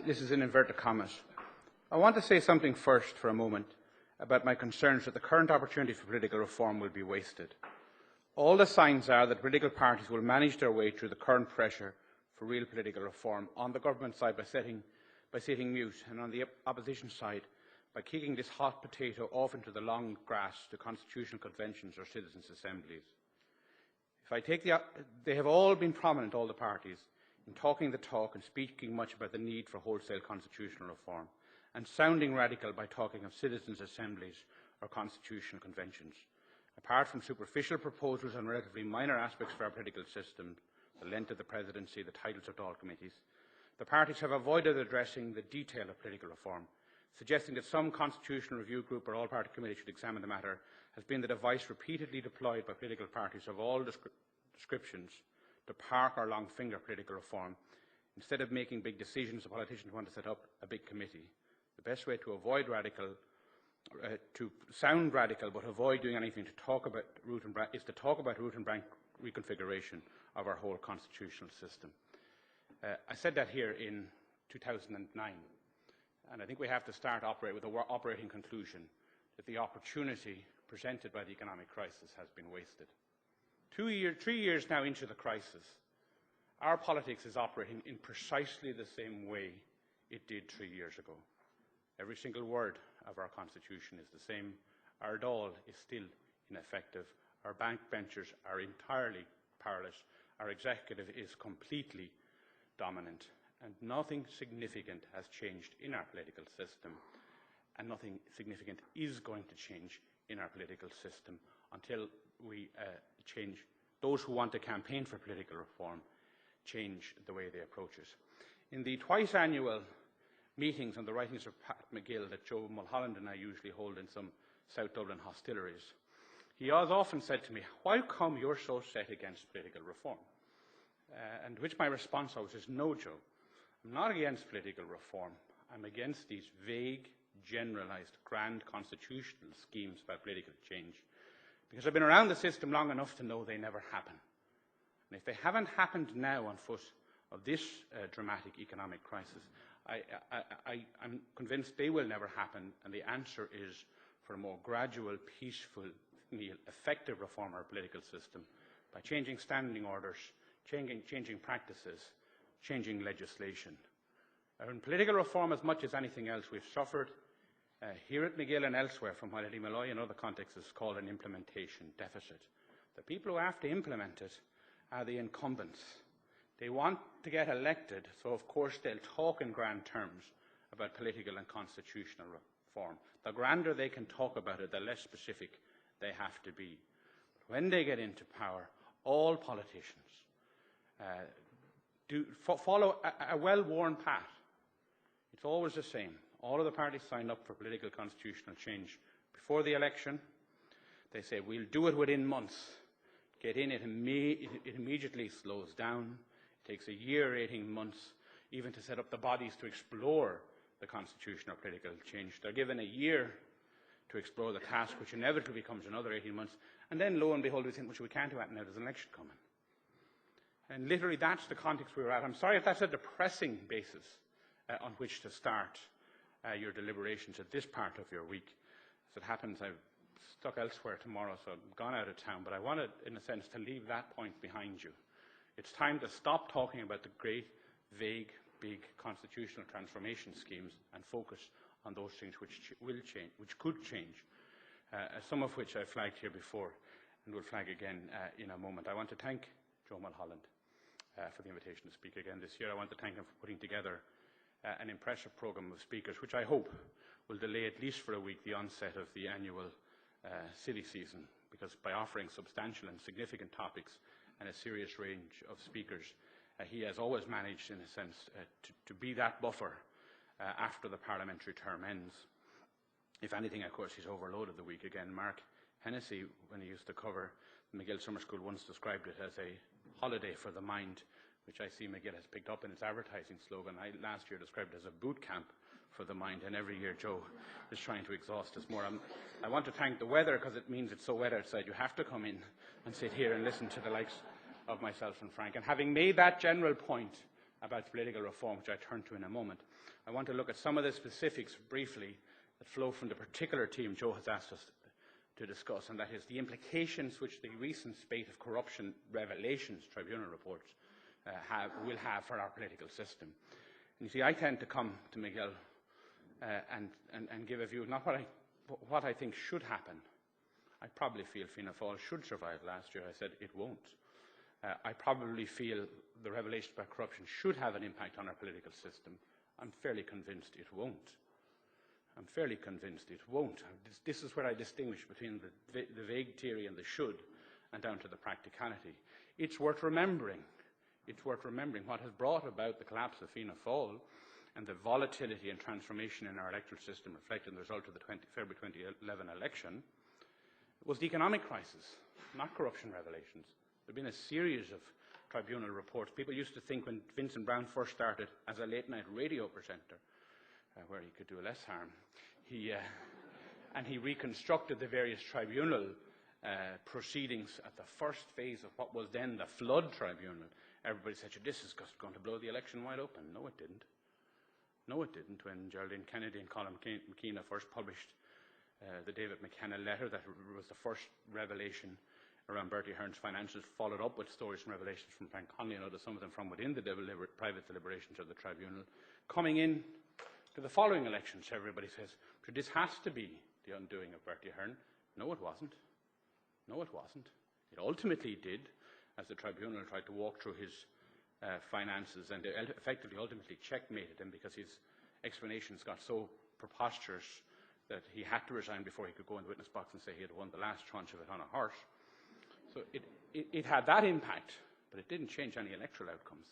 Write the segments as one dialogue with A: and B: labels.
A: this is in inverted commas, I want to say something first for a moment about my concerns that the current opportunity for political reform will be wasted. All the signs are that political parties will manage their way through the current pressure for real political reform on the government side by sitting mute, and on the opposition side by kicking this hot potato off into the long grass to constitutional conventions or citizens' assemblies. They have all been prominent, all the parties, in talking the talk and speaking much about the need for wholesale constitutional reform, and sounding radical by talking of citizens' assemblies or constitutional conventions. Apart from superficial proposals on relatively minor aspects of our political system, the length of the presidency, the titles of all committees, the parties have avoided addressing the detail of political reform. Suggesting that some constitutional review group or all-party committee should examine the matter has been the device repeatedly deployed by political parties of all descriptions to park or long-finger political reform. Instead of making big decisions, the politicians want to set up a big committee. The best way to avoid to sound radical but avoid doing anything to talk about root and branch reconfiguration of our whole constitutional system. I said that here in 2009, and I think we have to start with the operating conclusion that the opportunity presented by the economic crisis has been wasted. 3 years now into the crisis, our politics is operating in precisely the same way it did 3 years ago. Every single word of our Constitution is the same. Our Dáil is still ineffective. Our backbenchers are entirely powerless. Our executive is completely dominant. And nothing significant has changed in our political system. And nothing significant is going to change in our political system until we change. Those who want to campaign for political reform change the way they approach it. In the twice-annual meetings on the writings of Pat McGill that Joe Mulholland and I usually hold in some South Dublin hostilleries, he has often said to me, "Why come you're so set against political reform?" And which my response always is, "No, Joe, I'm not against political reform. I'm against these vague, generalised, grand constitutional schemes about political change, because I've been around the system long enough to know they never happen. And if they haven't happened now on foot of this dramatic economic crisis, I'm convinced they will never happen, and the answer is for a more gradual, peaceful, effective reform of our political system by changing standing orders, changing practices, changing legislation. In political reform, as much as anything else, we've suffered here at McGill and elsewhere from what Eddie Malloy in other contexts is called an implementation deficit. The people who have to implement it are the incumbents. They want to get elected, so of course they'll talk in grand terms about political and constitutional reform. The grander they can talk about it, the less specific they have to be. But when they get into power, all politicians follow a well-worn path. It's always the same. All of the parties sign up for political constitutional change before the election. They say, we'll do it within months. Get in, it immediately slows down. It takes a year, 18 months, even to set up the bodies to explore the constitutional political change. They're given a year to explore the task, which inevitably becomes another 18 months. And then, lo and behold, we think, we can't do that now, there's an election coming. And literally, that's the context we're at. I'm sorry if that's a depressing basis on which to start your deliberations at this part of your week. As it happens, I'm stuck elsewhere tomorrow, so I've gone out of town, but I wanted, in a sense, to leave that point behind you. It's time to stop talking about the great, vague, big constitutional transformation schemes and focus on those things which will change, which could change, some of which I flagged here before and will flag again in a moment. I want to thank Joe Mulholland for the invitation to speak again this year. I want to thank him for putting together an impressive programme of speakers, which I hope will delay at least for a week the onset of the annual silly season, because by offering substantial and significant topics and a serious range of speakers, he has always managed, in a sense, to be that buffer after the parliamentary term ends. If anything, of course, he's overloaded the week again. Mark Hennessy, when he used to cover the McGill Summer School, once described it as a holiday for the mind, which I see McGill has picked up in its advertising slogan. I last year described it as a boot camp for the mind, and every year Joe is trying to exhaust us more. I want to thank the weather, because it means it's so wet outside. You have to come in and sit here and listen to the likes of myself and Frank. And having made that general point about political reform, which I turn to in a moment, I want to look at some of the specifics briefly that flow from the particular theme Joe has asked us to discuss, and that is the implications which the recent spate of corruption revelations, tribunal reports, will have for our political system. And you see, I tend to come to Miguel and give a view, not what I think should happen. I probably feel Fianna Fáil should survive last year. I said it won't. I probably feel the revelations about corruption should have an impact on our political system. I'm fairly convinced it won't. I'm fairly convinced it won't. This is where I distinguish between the vague theory and the should and down to the practicality. It's worth remembering. It's worth remembering what has brought about the collapse of Fianna Fáil and the volatility and transformation in our electoral system reflected in the result of the February 2011 election was the economic crisis, not corruption revelations. There have been a series of tribunal reports. People used to think when Vincent Browne first started as a late-night radio presenter, where he could do less harm, and he reconstructed the various tribunal proceedings at the first phase of what was then the flood tribunal. Everybody said, this is just going to blow the election wide open. No, it didn't. No, it didn't. When Geraldine Kennedy and Colin McKenna first published the David McKenna letter, that was the first revelation around Bertie Ahern's financials, followed up with stories and revelations from Frank Connolly and others, some of them from within the private deliberations of the tribunal. Coming in to the following elections, everybody says, this has to be the undoing of Bertie Ahern. No, it wasn't. No, it wasn't. It ultimately did, as the tribunal tried to walk through his finances, and effectively ultimately checkmated him because his explanations got so preposterous that he had to resign before he could go in the witness box and say he had won the last tranche of it on a horse. So it had that impact, but it didn't change any electoral outcomes.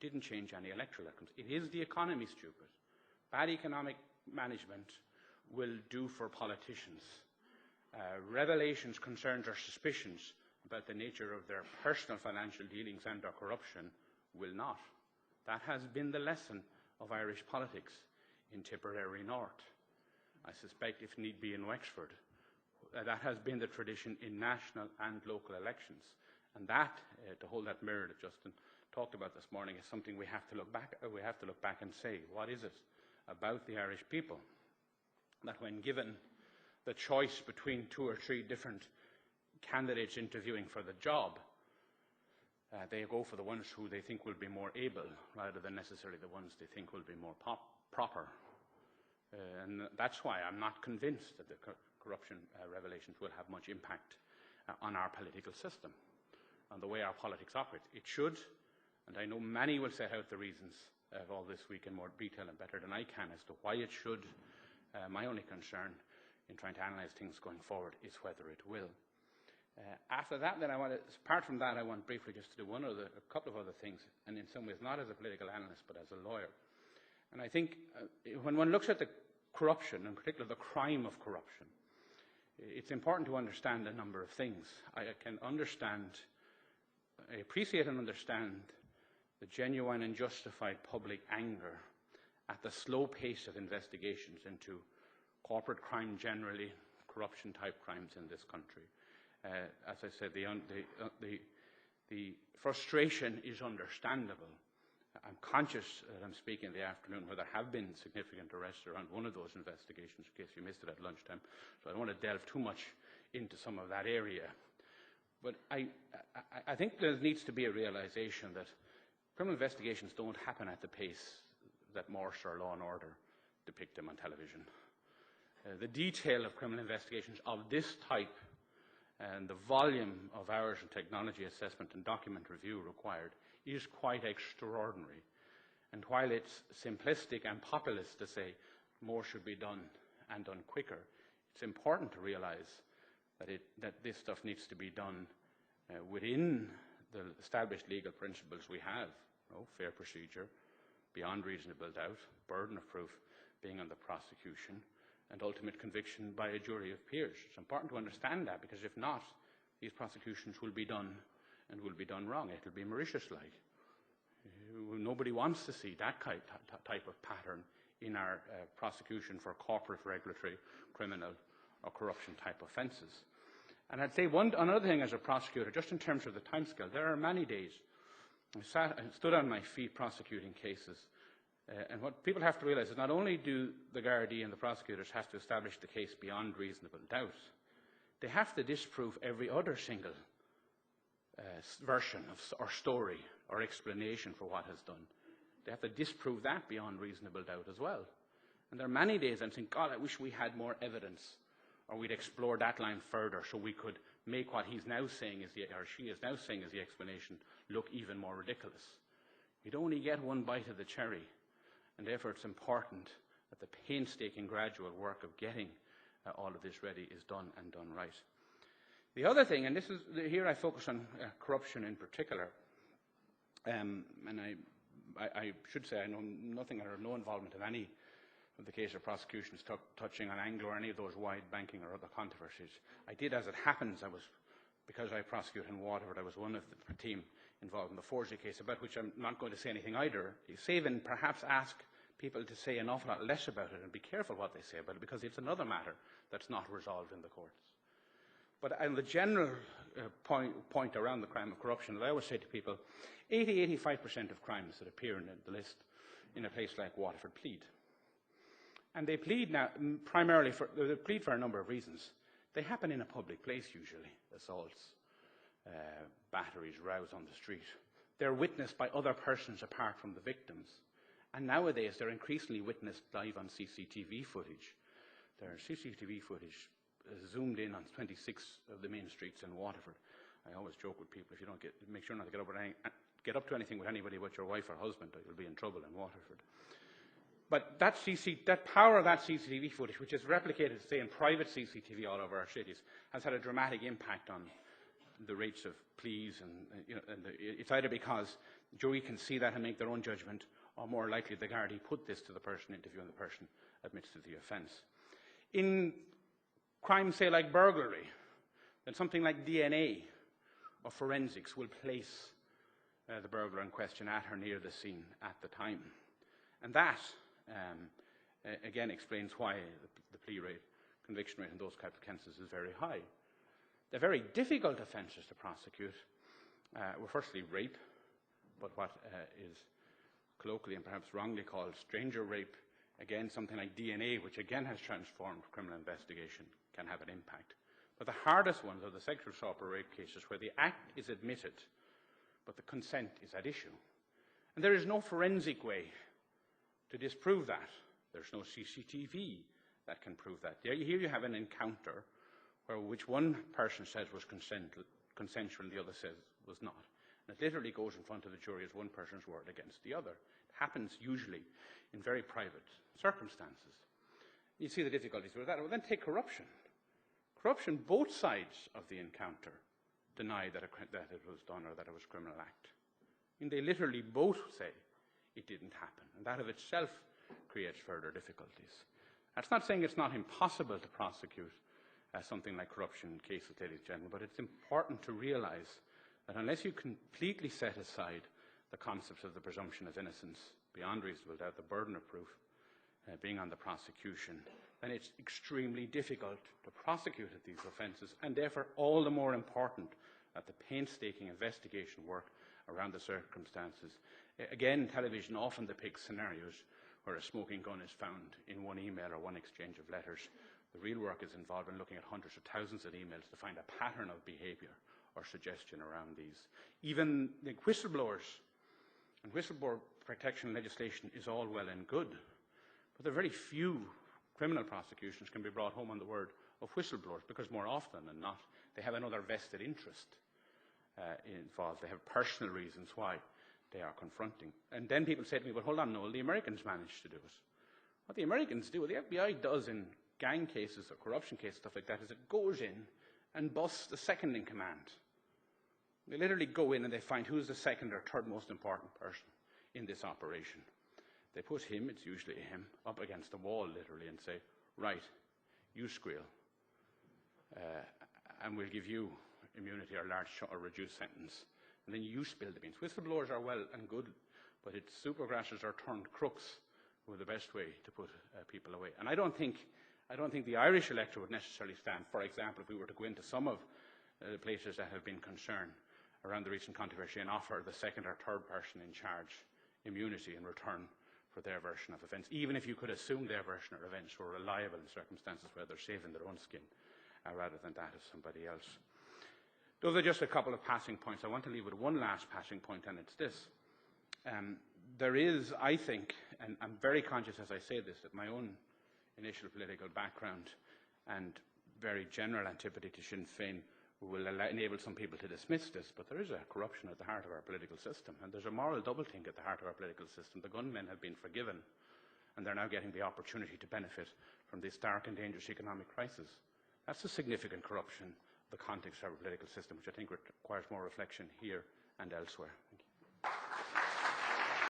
A: It didn't change any electoral outcomes. It is the economy, stupid. Bad economic management will do for politicians. Revelations, concerns or suspicions about the nature of their personal financial dealings and or corruption will not. That has been the lesson of Irish politics in Tipperary North. I suspect, if need be, in Wexford. That has been the tradition in national and local elections. And that, to hold that mirror that Justin talked about this morning, is something we have to look back and say, what is it about the Irish people that when given the choice between 2 or 3 different candidates interviewing for the job, they go for the ones who they think will be more able rather than necessarily the ones they think will be more proper. And that's why I'm not convinced that the corruption revelations will have much impact on our political system, on the way our politics operates. It should, and I know many will set out the reasons of all this week in more detail and better than I can as to why it should. My only concern in trying to analyse things going forward is whether it will. After that, then apart from that, I want briefly just to do a couple of other things, and in some ways not as a political analyst but as a lawyer. And I think when one looks at the corruption, in particular the crime of corruption, it's important to understand a number of things. I appreciate and understand the genuine and justified public anger at the slow pace of investigations into corporate crime generally, corruption-type crimes in this country. As I said, the frustration is understandable. I'm conscious that I'm speaking in the afternoon where there have been significant arrests around one of those investigations, in case you missed it at lunchtime, so I don't want to delve too much into some of that area. But I think there needs to be a realization that criminal investigations don't happen at the pace that Morse or Law and Order depict them on television. The detail of criminal investigations of this type and the volume of hours and technology assessment and document review required is quite extraordinary. And while it's simplistic and populist to say more should be done and done quicker, it's important to realize that this stuff needs to be done within the established legal principles we have. Fair procedure, beyond reasonable doubt, burden of proof being on the prosecution, and ultimate conviction by a jury of peers. It's important to understand that, because if not, these prosecutions will be done and will be done wrong. It will be Mauritius-like. Nobody wants to see that type of pattern in our prosecution for corporate, regulatory, criminal or corruption-type offences. And I'd say another thing as a prosecutor, just in terms of the timescale, there are many days I stood on my feet prosecuting cases. And what people have to realise is not only do the Gardaí and the prosecutors have to establish the case beyond reasonable doubt, they have to disprove every other single version or story or explanation for what has done. They have to disprove that beyond reasonable doubt as well. And there are many days I'm saying, God, I wish we had more evidence, or we'd explore that line further so we could make what he's now saying is or she is now saying is the explanation look even more ridiculous. You'd only get one bite of the cherry. And therefore, it's important that the painstaking gradual work of getting all of this ready is done and done right. The other thing, and this is here I focus on corruption in particular, and I should say I know nothing or no involvement in any of the case of prosecutions touching on Anglo or any of those wide banking or other controversies. I did, as it happens, because I prosecute in Waterford, I was one of the team involved in the Forgery case, about which I'm not going to say anything either, save and perhaps ask people to say an awful lot less about it and be careful what they say about it, because it's another matter that's not resolved in the courts. But on the general point around the crime of corruption, I always say to people, 80–85% of crimes that appear in the list in a place like Waterford plead. And they plead now primarily they plead for a number of reasons. They happen in a public place usually, assaults, batteries, rows on the street. They're witnessed by other persons apart from the victims. And nowadays, they're increasingly witnessed live on CCTV footage. There's CCTV footage zoomed in on 26 of the main streets in Waterford. I always joke with people, if you don't make sure not to get up to anything with anybody but your wife or husband, or you'll be in trouble in Waterford. But that power of that CCTV footage, which is replicated, say, in private CCTV all over our cities, has had a dramatic impact on the rates of pleas, and it's either because jury can see that and make their own judgment, or more likely the Gardaí put this to the person interviewing the person admits to the offence. In crimes, say, like burglary, then something like DNA or forensics will place the burglar in question at or near the scene at the time. And that, again, explains why the plea rate, conviction rate in those types of cases is very high. The very difficult offences to prosecute were firstly rape, but what is colloquially and perhaps wrongly called stranger rape, again something like DNA, which again has transformed criminal investigation, can have an impact. But the hardest ones are the sexual assault or rape cases where the act is admitted, but the consent is at issue. And there is no forensic way to disprove that. There's no CCTV that can prove that. Here you have an encounter which one person says was consensual and the other says was not. And it literally goes in front of the jury as one person's word against the other. It happens usually in very private circumstances. You see the difficulties with that. Well, then take corruption. Corruption, both sides of the encounter deny that it was done or that it was a criminal act. And they literally both say it didn't happen. And that of itself creates further difficulties. That's not saying it's not impossible to prosecute something like corruption cases, ladies and gentlemen, but it's important to realize that unless you completely set aside the concepts of the presumption of innocence beyond reasonable doubt, the burden of proof being on the prosecution, then it's extremely difficult to prosecute at these offences, and therefore all the more important that the painstaking investigation work around the circumstances. Again, television often depicts scenarios where a smoking gun is found in one email or one exchange of letters. The real work is involved in looking at hundreds of thousands of emails to find a pattern of behaviour or suggestion around these. Even the whistleblowers and whistleblower protection legislation is all well and good, but there are very few criminal prosecutions can be brought home on the word of whistleblowers, because more often than not, they have another vested interest involved. They have personal reasons why they are confronting. And then people say to me, well, hold on, Noel, the Americans managed to do it. What the Americans do, what the FBI does in gang cases or corruption cases, stuff like that, is it goes in and busts the second in command. They literally go in and they find who's the second or third most important person in this operation. They put him, it's usually him, up against the wall literally and say, right, you squeal, and we'll give you immunity or large or reduced sentence. And then you spill the beans. Whistleblowers are well and good, but it's supergrassers or turned crooks who are the best way to put people away. And I don't think the Irish electorate would necessarily stand, for example, if we were to go into some of the places that have been concerned around the recent controversy and offer the second or third person in charge immunity in return for their version of events, even if you could assume their version of events were reliable in circumstances where they're saving their own skin rather than that of somebody else. Those are just a couple of passing points. I want to leave with one last passing point, and it's this. There is, I think, and I'm very conscious as I say this, that my own initial political background and very general antipathy to Sinn Féin will enable some people to dismiss this, but there is a corruption at the heart of our political system, and there's a moral doublethink at the heart of our political system. The gunmen have been forgiven, and they're now getting the opportunity to benefit from this dark and dangerous economic crisis. That's a significant corruption of the context of our political system, which I think requires more reflection here and elsewhere.